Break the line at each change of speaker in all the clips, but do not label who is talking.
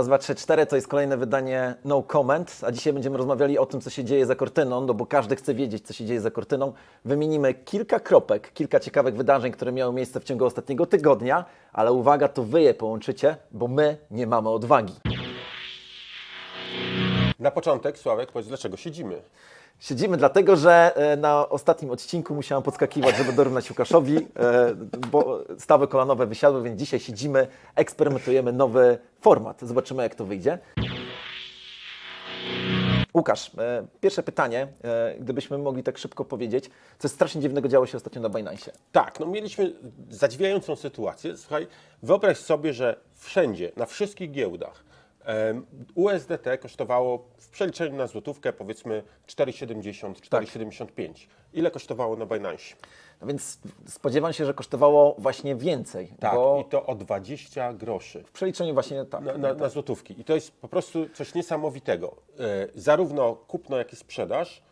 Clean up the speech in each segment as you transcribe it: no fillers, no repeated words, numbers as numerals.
Raz, dwa, trzy, cztery to jest kolejne wydanie No Comment, a dzisiaj będziemy rozmawiali o tym, co się dzieje za kortyną, no bo każdy chce wiedzieć, co się dzieje za kortyną. Wymienimy kilka kropek, kilka ciekawych wydarzeń, które miały miejsce w ciągu ostatniego tygodnia, ale uwaga, to wy je połączycie, bo my nie mamy odwagi.
Na początek, Sławek, powiedz, dlaczego siedzimy?
Siedzimy dlatego, że na ostatnim odcinku musiałam podskakiwać, żeby dorównać Łukaszowi, bo stawy kolanowe wysiadły, więc dzisiaj siedzimy, eksperymentujemy nowy format. Zobaczymy, jak to wyjdzie. Łukasz, pierwsze pytanie, gdybyśmy mogli tak szybko powiedzieć, co strasznie dziwnego działo się ostatnio na Binance'ie.
Tak, no mieliśmy zadziwiającą sytuację. Słuchaj, wyobraź sobie, że wszędzie, na wszystkich giełdach USDT kosztowało w przeliczeniu na złotówkę powiedzmy 4,70, 4,75. Ile kosztowało na Binance?
No więc spodziewam się, że kosztowało właśnie więcej.
Tak,
bo
i to o 20 groszy.
w przeliczeniu właśnie tak.
Na złotówki. I to jest po prostu coś niesamowitego. Zarówno kupno, jak i sprzedaż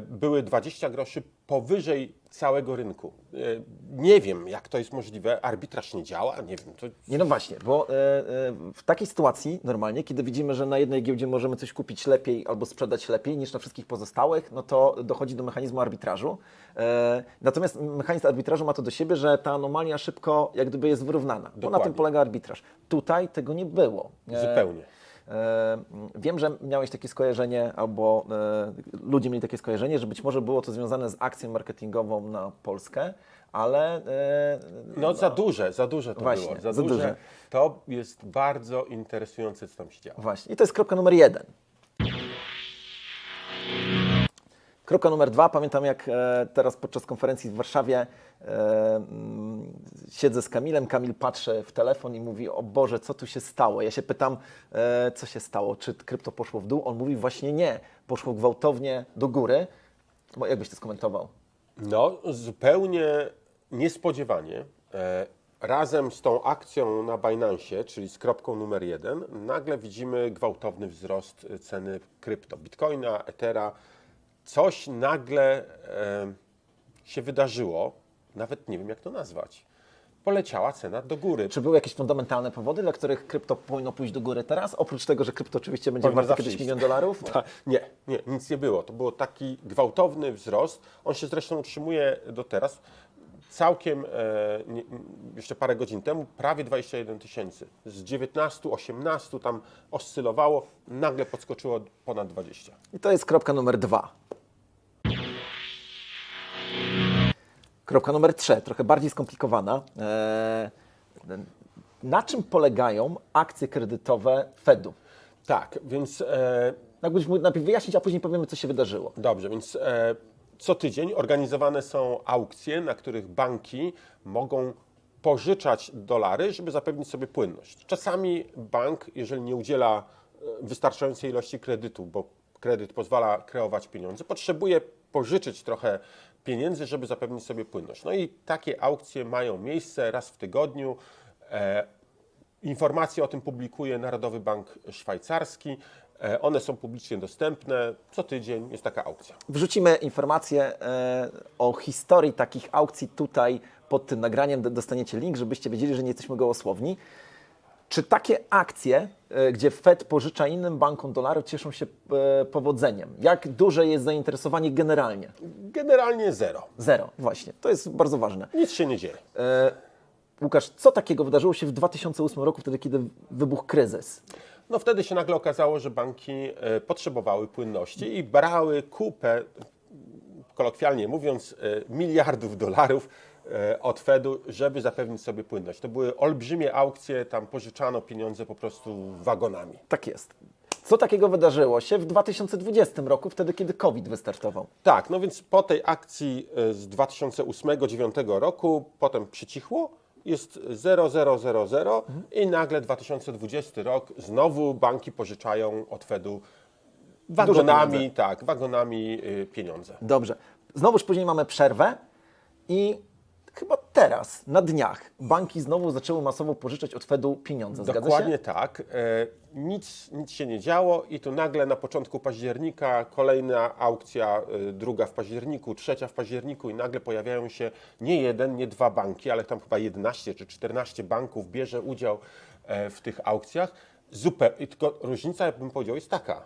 były 20 groszy powyżej całego rynku. Nie wiem, jak to jest możliwe. Arbitraż nie działa, nie wiem. To...
Nie, no właśnie, bo w takiej sytuacji normalnie, kiedy widzimy, że na jednej giełdzie możemy coś kupić lepiej albo sprzedać lepiej niż na wszystkich pozostałych, no to dochodzi do mechanizmu arbitrażu. Natomiast mechanizm arbitrażu ma to do siebie, że ta anomalia szybko jak gdyby jest wyrównana, bo na tym polega arbitraż. Tutaj tego nie było.
Zupełnie.
Wiem, że miałeś takie skojarzenie, albo ludzie mieli takie skojarzenie, że być może było to związane z akcją marketingową na Polskę, ale...
No za duże to
właśnie,
było.
za duże.
To jest bardzo interesujące, co tam się działo.
Właśnie. I to jest kropka numer 1. Kropka numer 2. Pamiętam, jak teraz podczas konferencji w Warszawie siedzę z Kamilem. Kamil patrzy w telefon i mówi: o Boże, co tu się stało? Ja się pytam, co się stało? Czy krypto poszło w dół? On mówi: właśnie nie. Poszło gwałtownie do góry. Jak byś to skomentował?
No, zupełnie niespodziewanie. Razem z tą akcją na Binance, czyli z kropką numer 1, nagle widzimy gwałtowny wzrost ceny krypto. Bitcoina, Ethera. Coś nagle się wydarzyło, nawet nie wiem, jak to nazwać. Poleciała cena do góry.
Czy były jakieś fundamentalne powody, dla których krypto powinno pójść do góry teraz? Oprócz tego, że krypto oczywiście będzie warte kiedyś $1 milion?
Nie, nic nie było. To był taki gwałtowny wzrost. On się zresztą utrzymuje do teraz. Całkiem jeszcze parę godzin temu prawie 21 tysięcy. Z 19, 18 tam oscylowało, nagle podskoczyło ponad 20.
I to jest kropka numer 2. Kropka numer 3, trochę bardziej skomplikowana. Na czym polegają akcje kredytowe Fedu?
Tak, więc...
Jakbyś mógł najpierw wyjaśnić, a później powiemy, co się wydarzyło.
Dobrze, więc co tydzień organizowane są aukcje, na których banki mogą pożyczać dolary, żeby zapewnić sobie płynność. Czasami bank, jeżeli nie udziela wystarczającej ilości kredytu, bo kredyt pozwala kreować pieniądze, potrzebuje pożyczyć trochę pieniędzy, żeby zapewnić sobie płynność. No i takie aukcje mają miejsce raz w tygodniu. Informacje o tym publikuje Narodowy Bank Szwajcarski. One są publicznie dostępne. Co tydzień jest taka aukcja.
Wrzucimy informacje o historii takich aukcji tutaj pod tym nagraniem. Dostaniecie link, żebyście wiedzieli, że nie jesteśmy gołosłowni. Czy takie akcje, gdzie Fed pożycza innym bankom dolary, cieszą się powodzeniem? Jak duże jest zainteresowanie generalnie?
Generalnie zero.
Zero, właśnie. To jest bardzo ważne.
Nic się nie dzieje.
Łukasz, co takiego wydarzyło się w 2008 roku, wtedy kiedy wybuchł kryzys?
No wtedy się nagle okazało, że banki potrzebowały płynności i brały kupę, kolokwialnie mówiąc, miliardów dolarów od Fedu, żeby zapewnić sobie płynność. To były olbrzymie aukcje, tam pożyczano pieniądze po prostu wagonami.
Tak jest. Co takiego wydarzyło się w 2020 roku, wtedy kiedy COVID wystartował?
Tak, no więc po tej akcji z 2008-2009 roku potem przycichło, jest 0,000 i nagle 2020 rok znowu banki pożyczają od Fedu wagonami, wagonami pieniądze.
Dobrze. Znowuż później mamy przerwę i chyba teraz, na dniach, banki znowu zaczęły masowo pożyczać od Fedu pieniądze. Zgadza
Dokładnie
się?
tak. Nic się nie działo i tu nagle na początku października kolejna aukcja, druga w październiku, trzecia w październiku i nagle pojawiają się nie jeden, nie dwa banki, ale tam chyba 11 czy 14 banków bierze udział w tych aukcjach. Tylko różnica, bym powiedział, jest taka.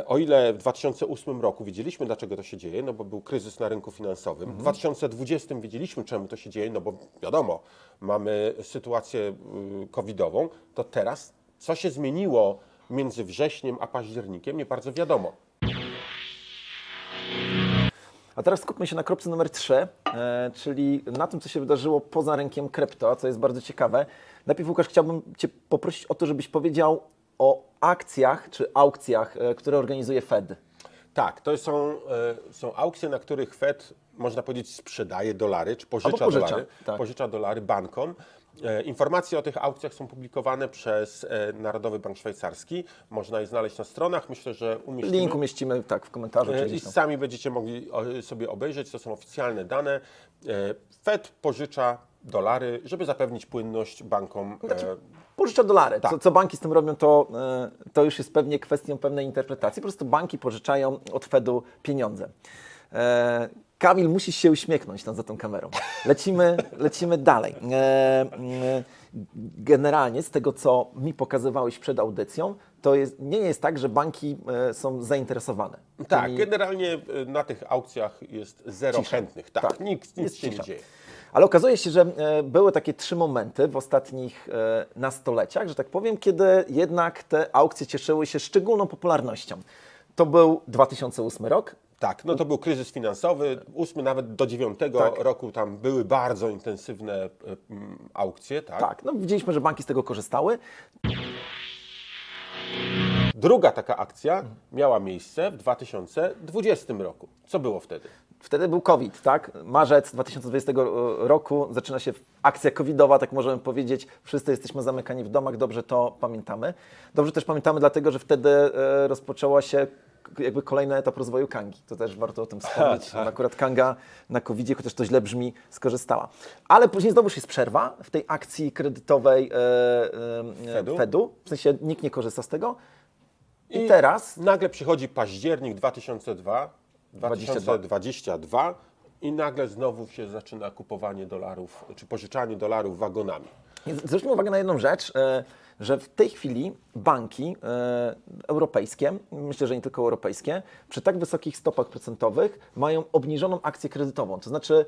O ile w 2008 roku wiedzieliśmy, dlaczego to się dzieje, no bo był kryzys na rynku finansowym. W 2020 wiedzieliśmy, czemu to się dzieje, no bo wiadomo, mamy sytuację covidową, to teraz co się zmieniło między wrześniem a październikiem, nie bardzo wiadomo.
A teraz skupmy się na kropce numer 3, czyli na tym, co się wydarzyło poza rynkiem krypto, co jest bardzo ciekawe. Najpierw, Łukasz, chciałbym Cię poprosić o to, żebyś powiedział o akcjach czy aukcjach, które organizuje Fed.
Tak, to są aukcje, na których Fed, można powiedzieć, sprzedaje dolary, czy pożycza
pożycza,
dolary,
tak.
pożycza dolary bankom. Informacje o tych aukcjach są publikowane przez Narodowy Bank Szwajcarski. Można je znaleźć na stronach. Myślę, że umieścimy.
Link umieścimy w komentarzu. Czy
I
gdzieś tam.
sami będziecie mogli sobie obejrzeć. To są oficjalne dane. Fed pożycza dolary, żeby zapewnić płynność bankom.
Pożycza dolary.
Tak.
Co banki z tym robią, to już jest pewnie kwestią pewnej interpretacji. Po prostu banki pożyczają od Fedu pieniądze. Kamil, musisz się uśmiechnąć tam za tą kamerą. Lecimy dalej. Generalnie z tego, co mi pokazywałeś przed audycją, to nie jest tak, że banki są zainteresowane.
Tak,
tymi-
generalnie na tych aukcjach jest zero
Cisza.
chętnych. Tak,
Tak,
nic
jest
się nie
cisza.
dzieje.
Ale okazuje się, że były takie 3 momenty w ostatnich nastoleciach, że tak powiem, kiedy jednak te aukcje cieszyły się szczególną popularnością. To był 2008 rok.
Tak, no to był kryzys finansowy, 8 nawet do 9
Tak.
roku tam były bardzo intensywne aukcje. Tak.
Tak, no widzieliśmy, że banki z tego korzystały.
Druga taka akcja miała miejsce w 2020 roku. Co było wtedy?
Wtedy był COVID, tak? Marzec 2020 roku zaczyna się akcja covidowa, tak możemy powiedzieć. Wszyscy jesteśmy zamykani w domach, dobrze to pamiętamy. Dobrze też pamiętamy dlatego, że wtedy rozpoczęła się jakby kolejny etap rozwoju Kangi. To też warto o tym wspomnieć.
tak.
Akurat Kanga na COVID-zie, chociaż to źle brzmi, skorzystała. Ale później znowuż jest przerwa w tej akcji kredytowej Fedu. W sensie nikt nie korzysta z tego. I teraz
Nagle przychodzi październik 2022 i nagle znowu się zaczyna kupowanie dolarów, czy pożyczanie dolarów wagonami.
zwróćmy uwagę na jedną rzecz, że w tej chwili banki europejskie, myślę, że nie tylko europejskie, przy tak wysokich stopach procentowych mają obniżoną akcję kredytową. To znaczy,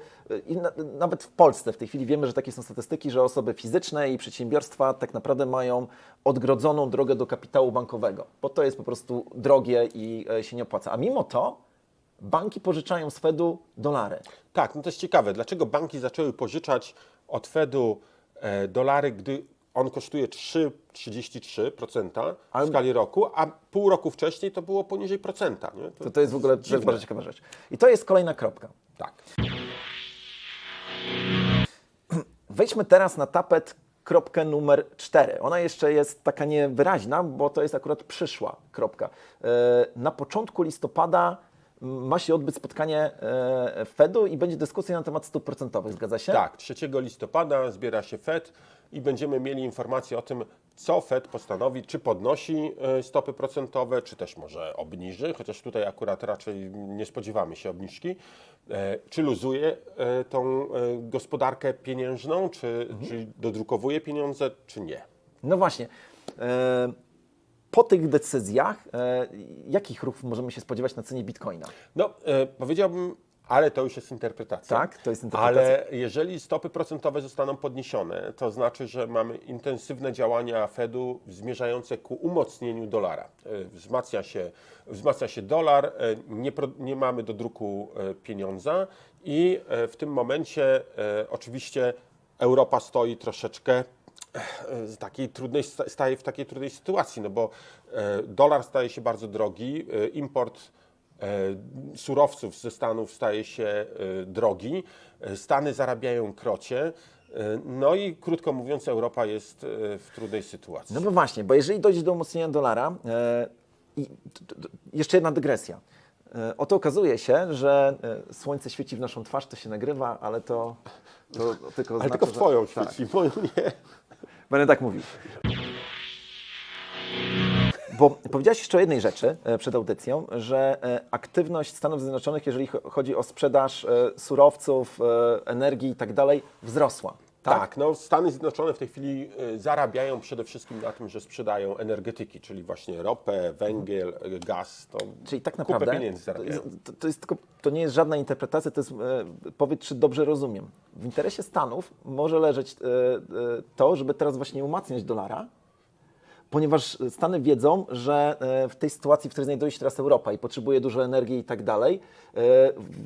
nawet w Polsce w tej chwili wiemy, że takie są statystyki, że osoby fizyczne i przedsiębiorstwa tak naprawdę mają odgrodzoną drogę do kapitału bankowego, bo to jest po prostu drogie i się nie opłaca. A mimo to banki pożyczają z Fedu dolary.
Tak, no to jest ciekawe. Dlaczego banki zaczęły pożyczać od Fedu dolary, gdy on kosztuje 3,33% w skali roku, a pół roku wcześniej to było poniżej procenta. Nie?
To jest w ogóle to jest bardzo ciekawa rzecz. I to jest kolejna kropka.
Tak.
Wejdźmy teraz na tapet kropkę numer 4. Ona jeszcze jest taka niewyraźna, bo to jest akurat przyszła kropka. Na początku listopada ma się odbyć spotkanie Fedu i będzie dyskusja na temat stóp procentowych, zgadza się?
Tak, 3 listopada zbiera się Fed i będziemy mieli informacje o tym, co Fed postanowi, czy podnosi stopy procentowe, czy też może obniży, chociaż tutaj akurat raczej nie spodziewamy się obniżki, czy luzuje tą gospodarkę pieniężną, czy dodrukowuje pieniądze, czy nie.
No właśnie. Po tych decyzjach, jakich ruchów możemy się spodziewać na cenie Bitcoina?
No, powiedziałbym, ale to już jest interpretacja.
Tak, to jest interpretacja.
Ale jeżeli stopy procentowe zostaną podniesione, to znaczy, że mamy intensywne działania Fedu zmierzające ku umocnieniu dolara. Wzmacnia się dolar, nie mamy do druku pieniądza i w tym momencie oczywiście Europa stoi troszeczkę staje w takiej trudnej sytuacji, no bo dolar staje się bardzo drogi, import surowców ze Stanów staje się drogi, Stany zarabiają krocie, no i krótko mówiąc Europa jest w trudnej sytuacji.
No bo właśnie, bo jeżeli dojdzie do umocnienia dolara, jeszcze jedna dygresja. Oto okazuje się, że słońce świeci w naszą twarz, to się nagrywa, ale to tylko
Ale
znaczy,
tylko w
że-
twoją
tak,
świeci, w moją nie.
będę tak mówił. Bo powiedziałeś jeszcze o jednej rzeczy przed audycją, że aktywność Stanów Zjednoczonych, jeżeli chodzi o sprzedaż surowców, energii i tak dalej, wzrosła.
Tak, no Stany Zjednoczone w tej chwili zarabiają przede wszystkim na tym, że sprzedają energetyki, czyli właśnie ropę, węgiel, gaz. To
Czyli tak
kupę
naprawdę
pieniędzy zarabiają.
to jest tylko, to nie jest żadna interpretacja, to jest powiedz, czy dobrze rozumiem. W interesie Stanów może leżeć to, żeby teraz właśnie umacniać dolara, ponieważ Stany wiedzą, że w tej sytuacji, w której znajduje się teraz Europa i potrzebuje dużo energii i tak dalej,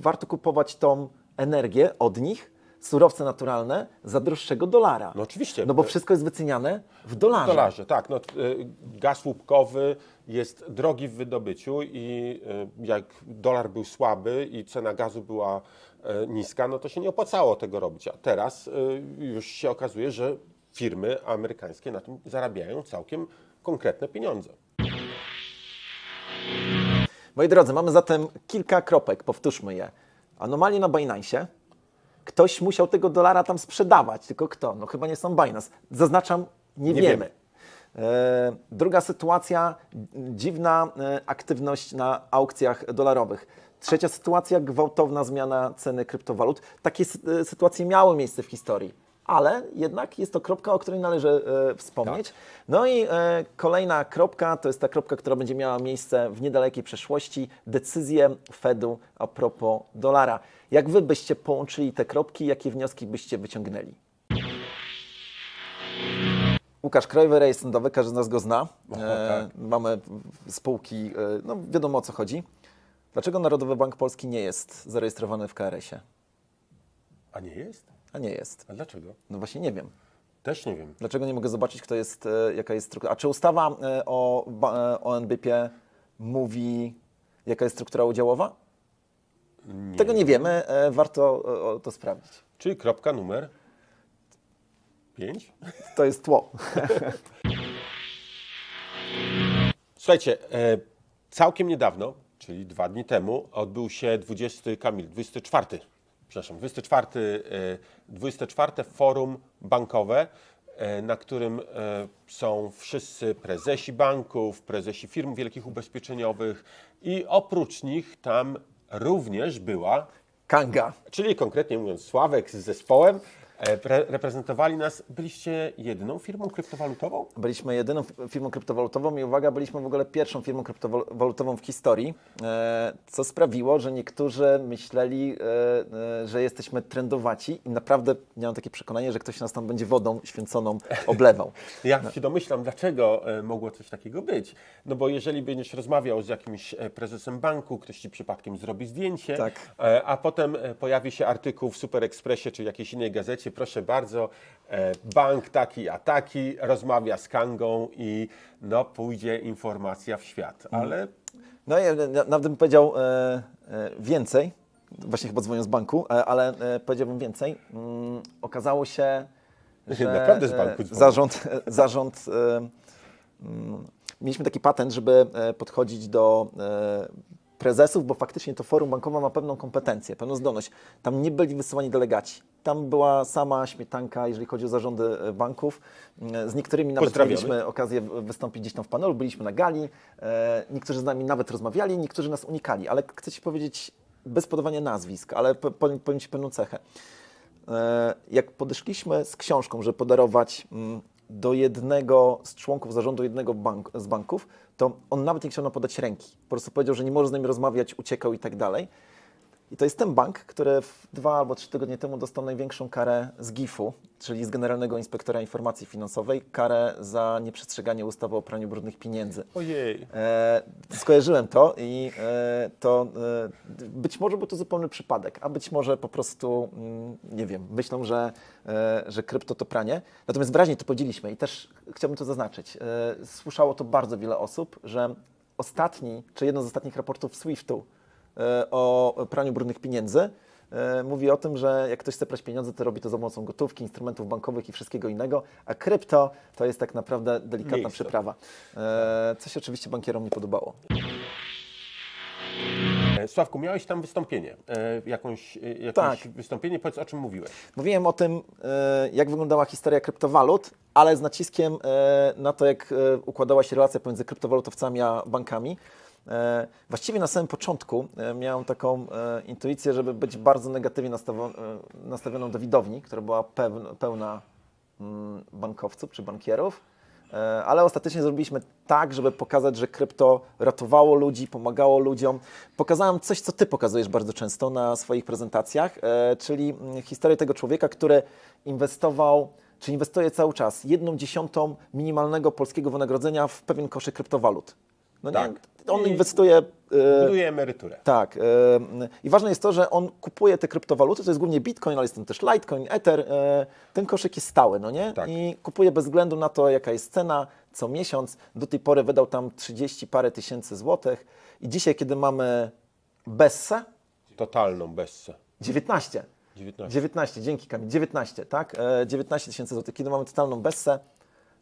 warto kupować tą energię od nich, surowce naturalne, za droższego dolara.
No oczywiście.
No bo wszystko jest wyceniane w
W
dolarze.
dolarze, tak. No, gaz łupkowy jest drogi w wydobyciu i jak dolar był słaby i cena gazu była niska, no to się nie opłacało tego robić. A teraz już się okazuje, że firmy amerykańskie na tym zarabiają całkiem konkretne pieniądze.
Moi drodzy, mamy zatem kilka kropek, powtórzmy je. Anomalie na Binance. Ktoś musiał tego dolara tam sprzedawać, tylko kto? No chyba nie sam Binance. Zaznaczam, nie wiemy. Druga sytuacja, dziwna aktywność na aukcjach dolarowych. Trzecia sytuacja, gwałtowna zmiana ceny kryptowalut. Takie sytuacje miały miejsce w historii, ale jednak jest to kropka, o której należy wspomnieć.
Tak.
No i kolejna kropka, to jest ta kropka, która będzie miała miejsce w niedalekiej przeszłości. Decyzje Fedu a propos dolara. Jak Wy byście połączyli te kropki, jakie wnioski byście wyciągnęli? Łukasz, Krajowy Rejestr Sądowy, każdy z nas go zna.
tak.
Mamy spółki, no wiadomo o co chodzi. Dlaczego Narodowy Bank Polski nie jest zarejestrowany w KRS-ie?
A nie jest?
A nie jest.
A dlaczego?
No właśnie nie wiem.
Też nie wiem.
Dlaczego nie mogę zobaczyć, kto jest, jaka jest struktura? A czy ustawa o NBP mówi, jaka jest struktura udziałowa? Tego nie wiemy, warto to sprawdzić.
Czyli kropka numer 5?
To jest tło.
Słuchajcie, całkiem niedawno, czyli 2 dni temu, odbył się 24. Forum Bankowe, na którym są wszyscy prezesi banków, prezesi firm wielkich ubezpieczeniowych i oprócz nich tam również była,
Kanga.
czyli konkretnie mówiąc Sławek z zespołem, reprezentowali nas. Byliście jedyną firmą kryptowalutową?
Byliśmy jedyną firmą kryptowalutową i uwaga, byliśmy w ogóle pierwszą firmą kryptowalutową w historii, co sprawiło, że niektórzy myśleli, że jesteśmy trendowaci i naprawdę miałem takie przekonanie, że ktoś nas tam będzie wodą święconą oblewał.
Ja się domyślam, dlaczego mogło coś takiego być. No bo jeżeli będziesz rozmawiał z jakimś prezesem banku, ktoś ci przypadkiem zrobi zdjęcie,
Tak.
A potem pojawi się artykuł w Super Expressie czy jakiejś innej gazecie, proszę bardzo, bank taki a taki rozmawia z Kangą i no pójdzie informacja w świat. Ale
No ja nawet bym powiedział więcej, właśnie chyba dzwonią z banku, ale powiedziałbym więcej. Okazało się, że
Naprawdę z banku dzwonią.
zarząd mieliśmy taki patent, żeby podchodzić do prezesów, bo faktycznie to forum bankowe ma pewną kompetencję, pewną zdolność. Tam nie byli wysyłani delegaci. Tam była sama śmietanka, jeżeli chodzi o zarządy banków. Z niektórymi nawet mieliśmy okazję wystąpić gdzieś tam w panelu, byliśmy na gali. Niektórzy z nami nawet rozmawiali, niektórzy nas unikali. Ale chcę Ci powiedzieć, bez podawania nazwisk, ale powiem Ci pewną cechę. Jak podeszliśmy z książką, żeby podarować do jednego z członków zarządu jednego z banków, to on nawet nie chciał nam podać ręki. Po prostu powiedział, że nie może z nami rozmawiać, uciekał i tak dalej. I to jest ten bank, który 2 albo 3 tygodnie temu dostał największą karę z GIF-u, czyli z Generalnego Inspektora Informacji Finansowej, karę za nieprzestrzeganie ustawy o praniu brudnych pieniędzy.
ojej.
Skojarzyłem to i być może był to zupełny przypadek, a być może po prostu, nie wiem, myślą, że krypto to pranie. Natomiast wyraźnie to podzieliliśmy i też chciałbym to zaznaczyć. Słyszało to bardzo wiele osób, że ostatni, czy jedno z ostatnich raportów SWIFT-u o praniu brudnych pieniędzy mówi o tym, że jak ktoś chce prać pieniądze, to robi to za pomocą gotówki, instrumentów bankowych i wszystkiego innego, a krypto to jest tak naprawdę delikatna przyprawa. Co się oczywiście bankierom nie podobało.
Sławku, miałeś tam wystąpienie, jakieś
Tak.
wystąpienie, powiedz o czym mówiłeś.
Mówiłem o tym, jak wyglądała historia kryptowalut, ale z naciskiem na to, jak układała się relacja pomiędzy kryptowalutowcami a bankami. Właściwie na samym początku miałem taką intuicję, żeby być bardzo negatywnie nastawioną do widowni, która była pełna bankowców czy bankierów, ale ostatecznie zrobiliśmy tak, żeby pokazać, że krypto ratowało ludzi, pomagało ludziom. Pokazałem coś, co Ty pokazujesz bardzo często na swoich prezentacjach, czyli historię tego człowieka, który inwestował, czy inwestuje cały czas 1/10 minimalnego polskiego wynagrodzenia w pewien koszyk kryptowalut. No
Tak.
nie, on
I
inwestuje...
buduje emeryturę.
Tak. I ważne jest to, że on kupuje te kryptowaluty, to jest głównie Bitcoin, ale jest tam też Litecoin, Ether. Ten koszyk jest stały, no nie?
Tak.
I kupuje bez względu na to, jaka jest cena, co miesiąc. Do tej pory wydał tam 30 parę tysięcy złotych. I dzisiaj, kiedy mamy Bessę,
Totalną bessę.
19. 19, dzięki Kamil, 19, tak? 19 tysięcy złotych. Kiedy mamy totalną Bessę,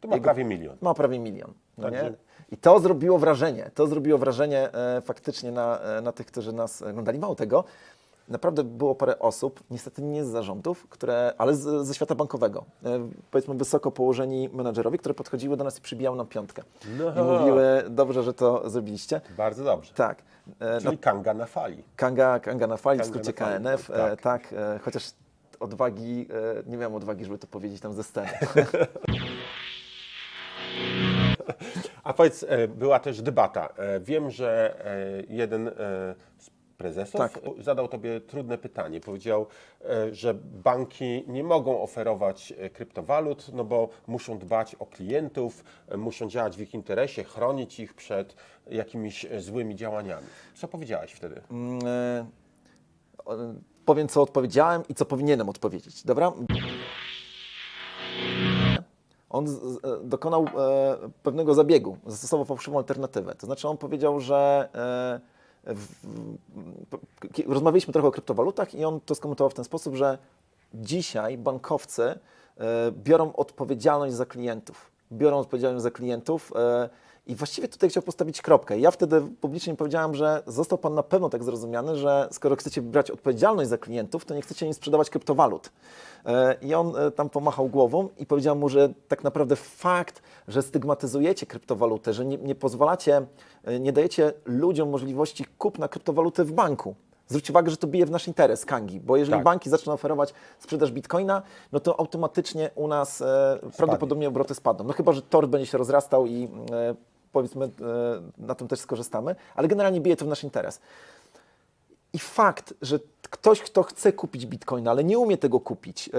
To ma prawie milion.
ma prawie 1 milion. No
Także-
nie? I to zrobiło wrażenie. To zrobiło wrażenie faktycznie na tych, którzy nas oglądali. Mało tego, naprawdę było parę osób, niestety nie z zarządów, ale ze świata bankowego. Powiedzmy wysoko położeni menadżerowie, które podchodziły do nas i przybijały nam piątkę.
No.
I mówiły, dobrze, że to zrobiliście.
Bardzo dobrze.
Tak.
Czyli Kanga na fali.
Kanga na fali, w
Kanga
skrócie
na fali,
KNF.
tak.
Chociaż odwagi, nie miałem odwagi, żeby to powiedzieć tam ze sceny.
A powiedz, była też debata. Wiem, że jeden z prezesów
Tak.
zadał Tobie trudne pytanie. Powiedział, że banki nie mogą oferować kryptowalut, no bo muszą dbać o klientów, muszą działać w ich interesie, chronić ich przed jakimiś złymi działaniami. Co powiedziałaś wtedy?
Powiem, co odpowiedziałem i co powinienem odpowiedzieć, dobra? On dokonał pewnego zabiegu, zastosował fałszywą alternatywę. To znaczy on powiedział, że rozmawialiśmy trochę o kryptowalutach i on to skomentował w ten sposób, że dzisiaj bankowcy biorą odpowiedzialność za klientów. I właściwie tutaj chciał postawić kropkę. I ja wtedy publicznie powiedziałem, że został Pan na pewno tak zrozumiany, że skoro chcecie brać odpowiedzialność za klientów, to nie chcecie im sprzedawać kryptowalut. I on tam pomachał głową i powiedział mu, że tak naprawdę fakt, że stygmatyzujecie kryptowalutę, że nie pozwalacie, nie dajecie ludziom możliwości kupna kryptowaluty w banku. Zwróćcie uwagę, że to bije w nasz interes, Kangi, bo jeżeli
Tak.
banki zaczną oferować sprzedaż bitcoina, no to automatycznie u nas prawdopodobnie obroty spadną. No chyba, że tort będzie się rozrastał i powiedzmy na tym też skorzystamy, ale generalnie bije to w nasz interes. I fakt, że ktoś, kto chce kupić bitcoina, ale nie umie tego kupić,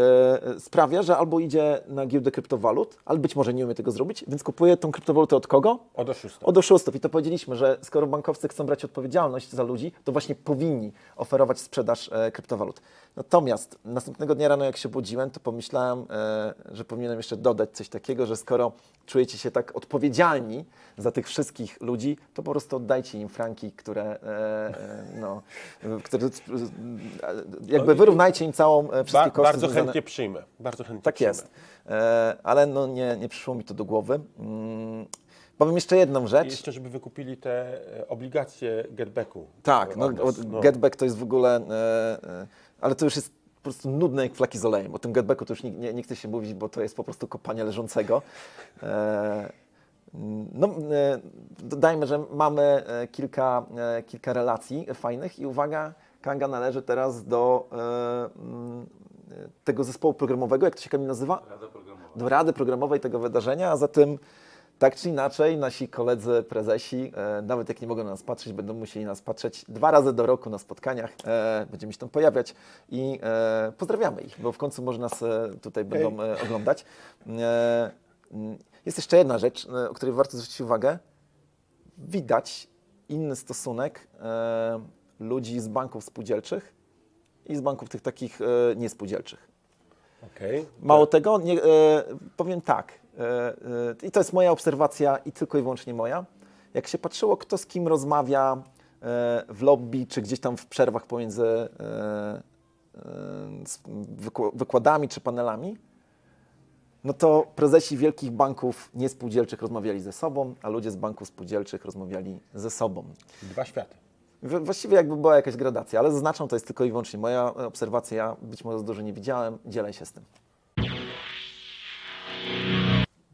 sprawia, że albo idzie na giełdę kryptowalut, albo być może nie umie tego zrobić, więc kupuje tą kryptowalutę od kogo?
Od oszustów.
Od oszustów. I to powiedzieliśmy, że skoro bankowcy chcą brać odpowiedzialność za ludzi, to właśnie powinni oferować sprzedaż kryptowalut. Natomiast następnego dnia rano, jak się budziłem, to pomyślałem, że powinienem jeszcze dodać coś takiego, że skoro czujecie się tak odpowiedzialni za tych wszystkich ludzi, to po prostu oddajcie im franki, które jakby wyrównajcie im całą wszystkie koszty
Bardzo
związane.
chętnie przyjmę. Bardzo chętnie
Tak
przyjmę.
jest. Ale no nie przyszło mi to do głowy. Powiem jeszcze jedną rzecz.
I jeszcze, żeby wykupili te obligacje getbacku.
Tak, no,
od nas.
getback to jest w ogóle, ale to już jest po prostu nudne jak flaki z olejem. O tym getbacku to już nie chce się mówić, bo to jest po prostu kopanie leżącego. Dodajmy, że mamy kilka relacji fajnych i uwaga, Kanga należy teraz do tego zespołu programowego, jak to się Kamil nazywa? Do Rady Programowej tego wydarzenia, a zatem tak czy inaczej nasi koledzy prezesi, nawet jak nie mogą na nas patrzeć, będą musieli nas patrzeć 2 razy do roku na spotkaniach, będziemy się tam pojawiać i pozdrawiamy ich, bo w końcu może nas tutaj będą oglądać. Jest jeszcze jedna rzecz, o której warto zwrócić uwagę. Widać inny stosunek ludzi z banków spółdzielczych i z banków tych takich niespółdzielczych.
Okej.
Mało tego, powiem tak, i to jest moja obserwacja i tylko i wyłącznie moja. Jak się patrzyło, kto z kim rozmawia w lobby, czy gdzieś tam w przerwach pomiędzy wykładami czy panelami, no to prezesi wielkich banków niespółdzielczych rozmawiali ze sobą, a ludzie z banków spółdzielczych rozmawiali ze sobą.
Dwa światy.
Właściwie jakby była jakaś gradacja, ale zaznaczam, to jest tylko i wyłącznie moja obserwacja, ja być może za dużo nie widziałem, dzielę się z tym.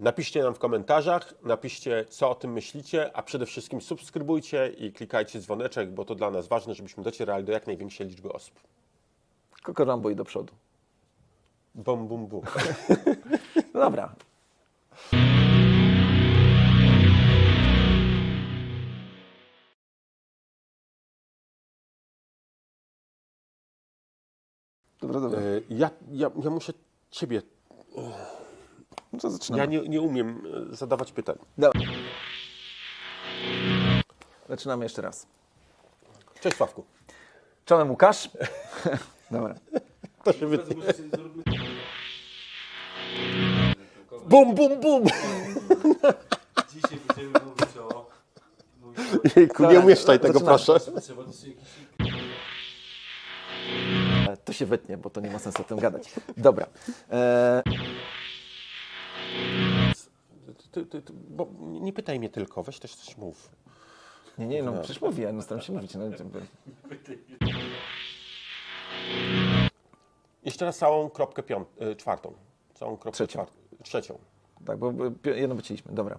Napiszcie nam w komentarzach, napiszcie, co o tym myślicie, a przede wszystkim subskrybujcie i klikajcie dzwoneczek, bo to dla nas ważne, żebyśmy docierali do jak największej liczby osób.
Koko Rambo i do przodu.
Bum, bum, bum.
No dobra. Dobra.
Ja muszę ciebie...
No to zaczynamy.
Ja nie umiem zadawać pytań.
Dobra. Zaczynamy jeszcze raz.
Cześć, Sławku.
Czołem Łukasz. Dobra.
To się wytnie. Bum, bum, bum!
Dzisiaj będziemy mówić o...
Jejku, nie
Dobra,
umieszczaj tego,
zaczynamy.
proszę.
Trzeba to sobie jakiś...
To się wytnie, bo to nie ma sensu o tym gadać. Dobra.
Bo nie pytaj mnie tylko, weź też coś mów.
Nie, no przecież mówię, no staram się mówić. No,
Jeszcze raz całą kropkę czwartą. Całą kropkę
Trzecią.
Trzecią.
tak, bo jedno wycięliśmy. Dobra.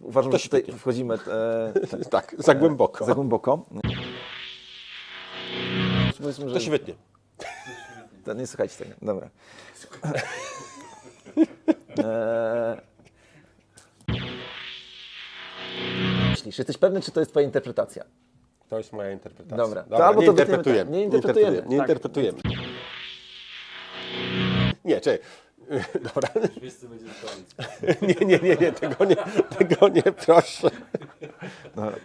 Uważam,
To
że tutaj
świetnie.
wchodzimy
Tak, za głęboko.
za głęboko. Powiedzmy, że
To się wytnie.
nie słuchajcie tego. Dobra. Myślisz, jesteś pewny, czy to jest twoja interpretacja?
To jest moja interpretacja.
Dobra. To
Dobra,
albo
nie
to wytniemy,
interpretujemy.
tak. Nie interpretujemy.
Nie
Tak.
interpretujemy. Nie, czekaj. Dobra.
Wiesz, co będzie w końcu.
Nie, tego nie, proszę.
Dobra.